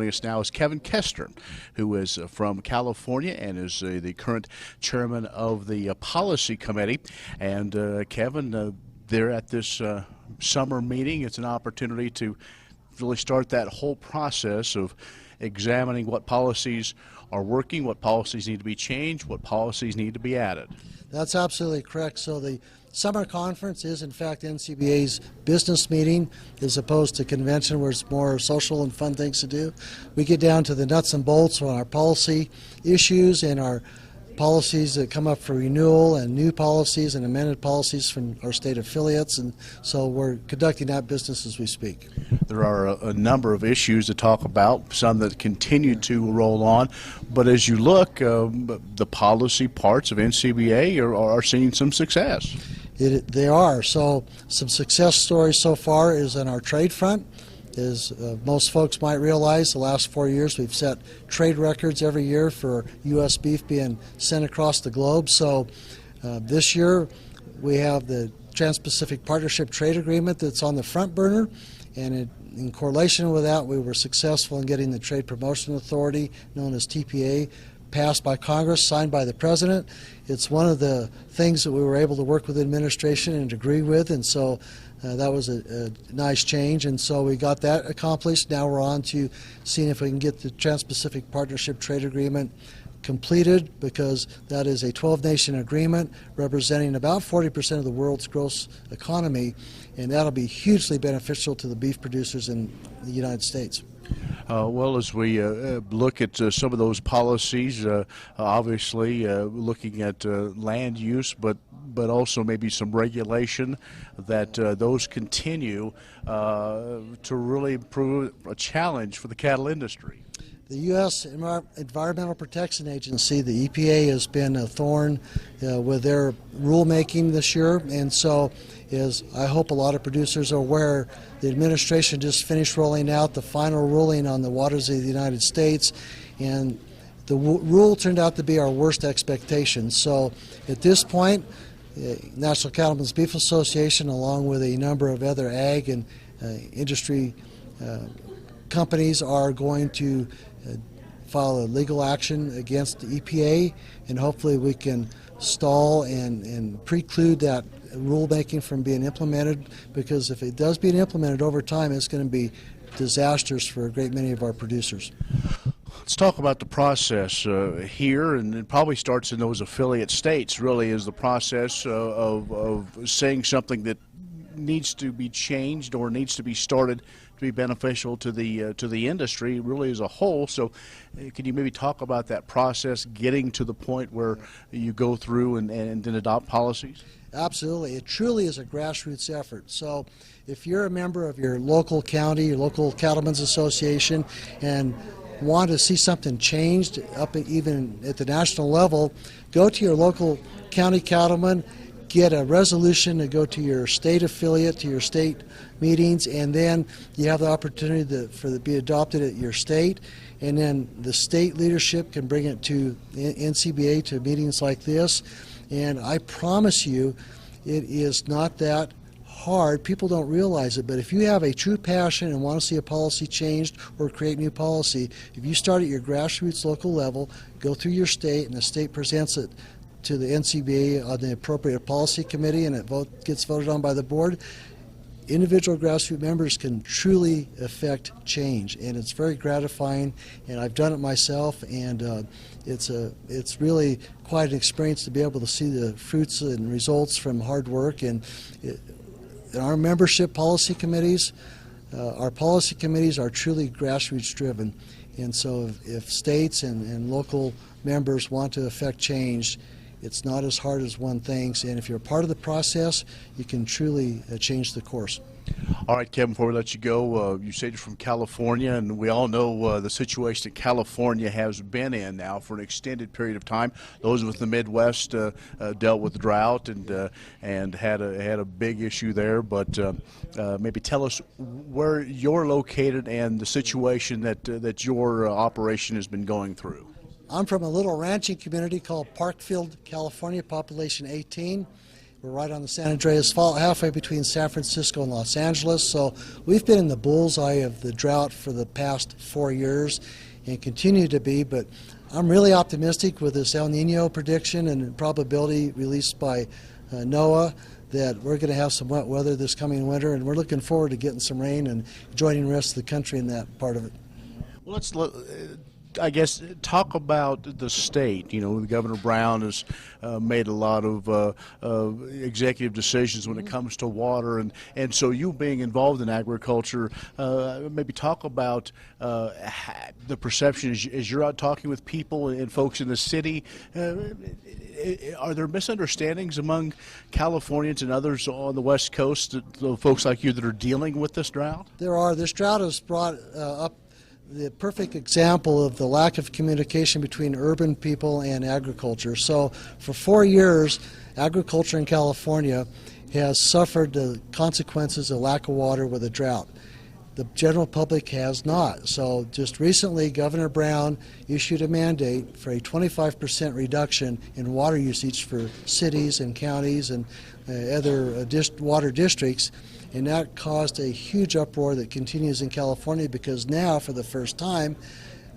us now is Kevin Kester, who is from California and is the current chairman of the Policy Committee. And Kevin, they're at this summer meeting. It's an opportunity to really start that whole process of examining what policies are working, what policies need to be changed, what policies need to be added. That's absolutely correct. So the summer conference is in fact NCBA's business meeting as opposed to convention where it's more social and fun things to do. We get down to the nuts and bolts on our policy issues and our policies that come up for renewal and new policies and amended policies from our state affiliates, and so we're conducting that business as we speak. There are a number of issues to talk about, some that continue to roll on, but as you look, the policy parts of NCBA are seeing some success. They are. So some success stories so far is on our trade front. As most folks might realize, the last 4 years we've set trade records every year for U.S. beef being sent across the globe. So this year we have the Trans-Pacific Partnership Trade Agreement that's on the front burner, and in correlation with that we were successful in getting the Trade Promotion Authority, known as TPA, passed by Congress, signed by the President. It's one of the things that we were able to work with the administration and agree with, and so that was a nice change, and so we got that accomplished. Now we're on to seeing if we can get the Trans-Pacific Partnership Trade Agreement completed, because that is a 12-nation agreement representing about 40% of the world's gross economy, and that'll be hugely beneficial to the beef producers in the United States. Well, as we look at some of those policies, obviously looking at land use, but also maybe some regulation, that those continue to really prove a challenge for the cattle industry. The U.S. Environmental Protection Agency, the EPA, has been a thorn with their rulemaking this year, and so as I hope a lot of producers are aware, the administration just finished rolling out the final ruling on the waters of the United States, and the rule turned out to be our worst expectations. So at this point, National Cattlemen's Beef Association, along with a number of other ag and industry companies, are going to file a legal action against the EPA, and hopefully we can stall and preclude that rulemaking from being implemented, because if it does being implemented over time, it's going to be disastrous for a great many of our producers. Let's talk about the process here, and it probably starts in those affiliate states. Really, is the process of saying something that needs to be changed or needs to be started to be beneficial to the industry really as a whole. So can you maybe talk about that process, getting to the point where you go through and then adopt policies? Absolutely. It truly is a grassroots effort. So if you're a member of your local county, your local Cattlemen's Association, and want to see something changed up even at the national level, go to your local county cattleman, get a resolution to go to your state affiliate, to your state meetings, and then you have the opportunity for it to be adopted at your state, and then the state leadership can bring it to NCBA, to meetings like this. And I promise you, it is not that hard. People don't realize it, but if you have a true passion and want to see a policy changed or create new policy, if you start at your grassroots local level, go through your state, and the state presents it to the NCBA on the appropriate policy committee, and it gets voted on by the board, individual grassroots members can truly affect change, and it's very gratifying, and I've done it myself, and it's really quite an experience to be able to see the fruits and results from hard work. And our membership policy committees, our policy committees are truly grassroots driven, and so if states and local members want to affect change, it's not as hard as one thinks, and if you're a part of the process, you can truly change the course. All right, Kevin, before we let you go, you said you're from California, and we all know the situation that California has been in now for an extended period of time. Those of us in the Midwest dealt with drought and had a big issue there, but maybe tell us where you're located and the situation that your operation has been going through. I'm from a little ranching community called Parkfield, California, population 18. We're right on the San Andreas Fault, halfway between San Francisco and Los Angeles. So we've been in the bullseye of the drought for the past 4 years and continue to be. But I'm really optimistic with this El Nino prediction and probability released by NOAA that we're going to have some wet weather this coming winter, and we're looking forward to getting some rain and joining the rest of the country in that part of it. Well, I guess, talk about the state. You know, Governor Brown has made a lot of executive decisions when it comes to water, and so you being involved in agriculture, maybe talk about the perception as you're out talking with people and folks in the city. Are there misunderstandings among Californians and others on the West Coast, folks like you that are dealing with this drought? There are. This drought has brought up the perfect example of the lack of communication between urban people and agriculture. So for 4 years, agriculture in California has suffered the consequences of lack of water with a drought. The general public has not. So just recently, Governor Brown issued a mandate for a 25% reduction in water usage for cities and counties and other water districts. And that caused a huge uproar that continues in California, because now, for the first time,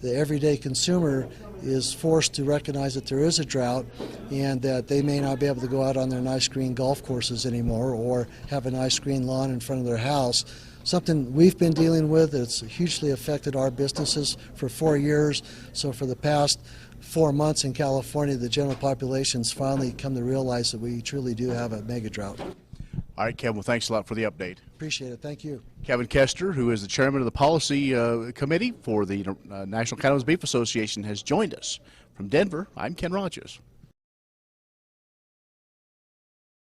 the everyday consumer is forced to recognize that there is a drought and that they may not be able to go out on their nice green golf courses anymore or have a nice green lawn in front of their house. Something we've been dealing with that's hugely affected our businesses for 4 years. So for the past 4 months in California, the general population's finally come to realize that we truly do have a mega drought. All right, Kevin, well, thanks a lot for the update. Appreciate it. Thank you. Kevin Kester, who is the chairman of the policy committee for the National Cattlemen's Beef Association, has joined us. From Denver, I'm Ken Rogers.